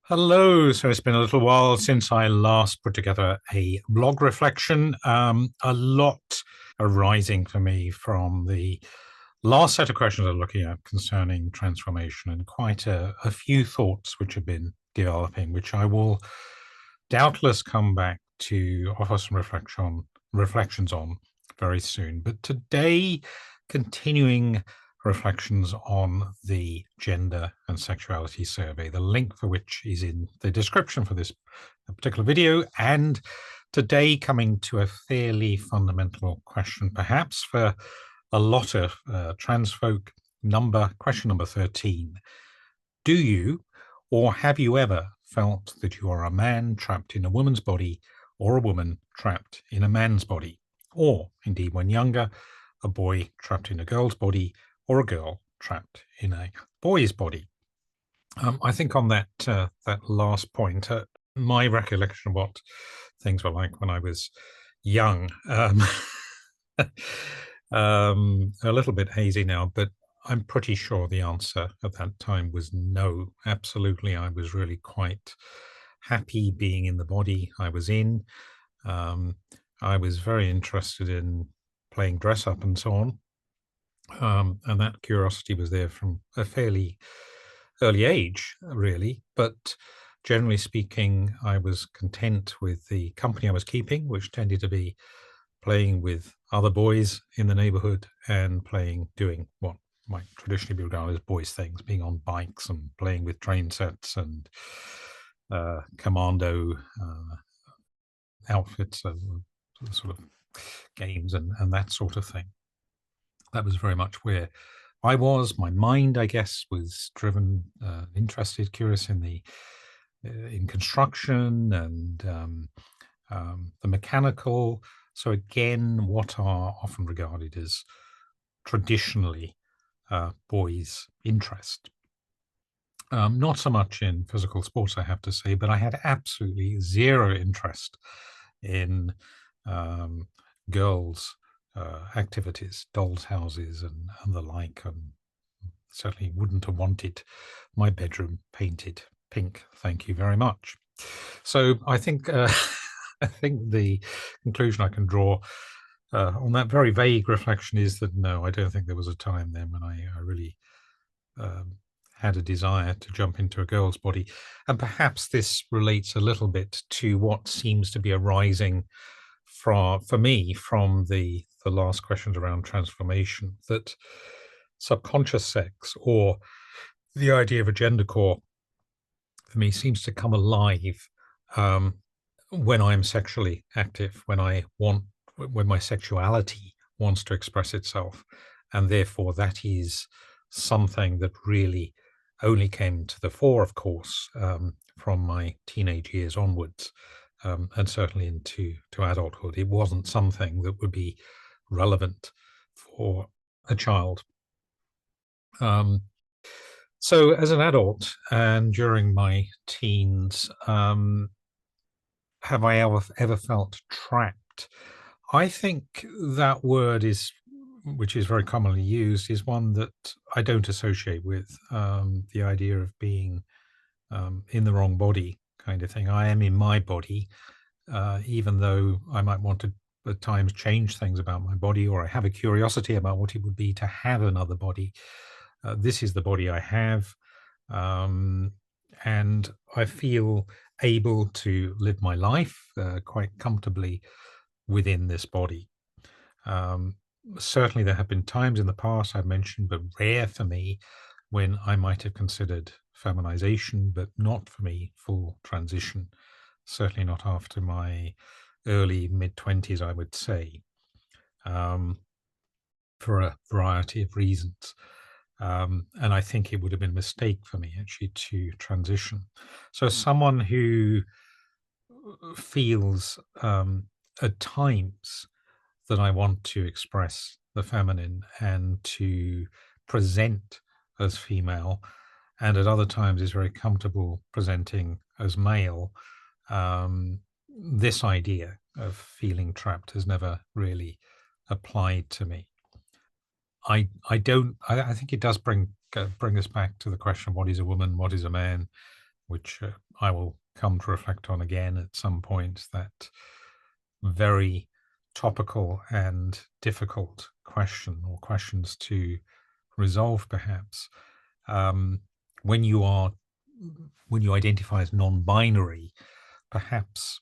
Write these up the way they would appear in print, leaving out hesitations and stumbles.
Hello. So it's been a little while since I last put together a blog reflection. A lot arising for me from the last set of questions I'm looking at concerning transformation, and quite a few thoughts which have been developing, which I will doubtless come back to offer some reflections on very soon. But today, continuing reflections on the gender and sexuality survey, the link for which is in the description for this particular video. And today, coming to a fairly fundamental question, perhaps for a lot of trans folk. Question number 13. Do you or have you ever felt that you are a man trapped in a woman's body or a woman trapped in a man's body? Or, indeed, when younger, a boy trapped in a girl's body or a girl trapped in a boy's body? I think on that last point, my recollection of what things were like when I was young, a little bit hazy now, but I'm pretty sure the answer at that time was no. Absolutely, I was really quite happy being in the body I was in. I was very interested in playing dress up and so on. And that curiosity was there from a fairly early age, really. But generally speaking, I was content with the company I was keeping, which tended to be playing with other boys in the neighborhood and doing what might traditionally be regarded as boys' things, being on bikes and playing with train sets and commando outfits and sort of games and that sort of thing. That was very much where I was. My mind, I guess, was driven, interested, curious in construction and the mechanical. So again, what are often regarded as traditionally boys' interest. Not so much in physical sports, I have to say, but I had absolutely zero interest in girls' activities, dolls' houses, and the like. And certainly wouldn't have wanted my bedroom painted pink. Thank you very much. So I think I think the conclusion I can draw on that very vague reflection is that no, I don't think there was a time then when I really had a desire to jump into a girl's body. And perhaps this relates a little bit to what seems to be arising for me from the last questions around transformation, that subconscious sex, or the idea of a gender core, for me seems to come alive when I'm sexually active, when my sexuality wants to express itself. And therefore that is something that really only came to the fore, of course, from my teenage years onwards, and certainly into adulthood. It wasn't something that would be relevant for a child. So as an adult and during my teens, have I ever felt trapped? I think that word is, which is very commonly used, is one that I don't associate with the idea of being in the wrong body kind of thing. I am in my body, even though I might want to at times change things about my body, or I have a curiosity about what it would be to have another body. This is the body I have, and I feel able to live my life quite comfortably within this body. Certainly there have been times in the past I've mentioned, but rare for me, when I might have considered feminization, but not for me full transition. Certainly not after my early mid-20s, I would say, for a variety of reasons. And I think it would have been a mistake for me actually to transition. So someone who feels at times that I want to express the feminine and to present as female, and at other times is very comfortable presenting as male, this idea of feeling trapped has never really applied to me. I think it does bring us back to the question of what is a woman, what is a man, which I will come to reflect on again at some point, that very topical and difficult question, or questions to resolve perhaps. Um, when you identify as non-binary, perhaps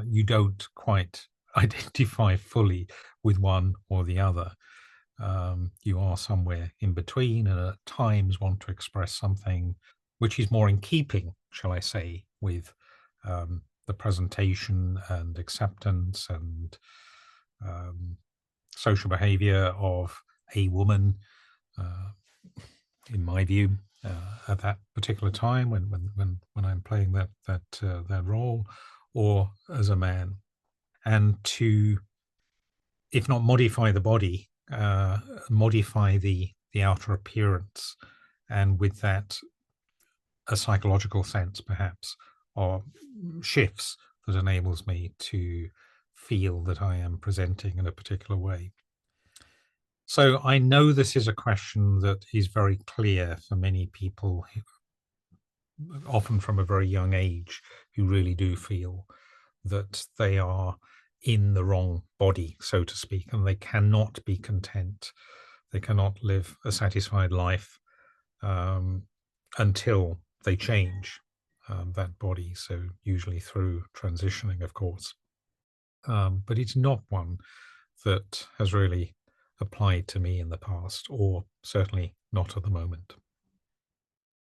you don't quite identify fully with one or the other. You are somewhere in between, and at times want to express something which is more in keeping, shall I say, with the presentation and acceptance and social behavior of a woman, in my view, at that particular time when I'm playing that role, or as a man. And to, if not modify the body, modify the outer appearance, and with that a psychological sense perhaps, or shifts that enables me to feel that I am presenting in a particular way. So I know this is a question that is very clear for many people, often from a very young age, who really do feel that they are in the wrong body, so to speak, and they cannot be content. They cannot live a satisfied life until they change that body. So usually through transitioning, of course. But it's not one that has really applied to me in the past, or certainly not at the moment.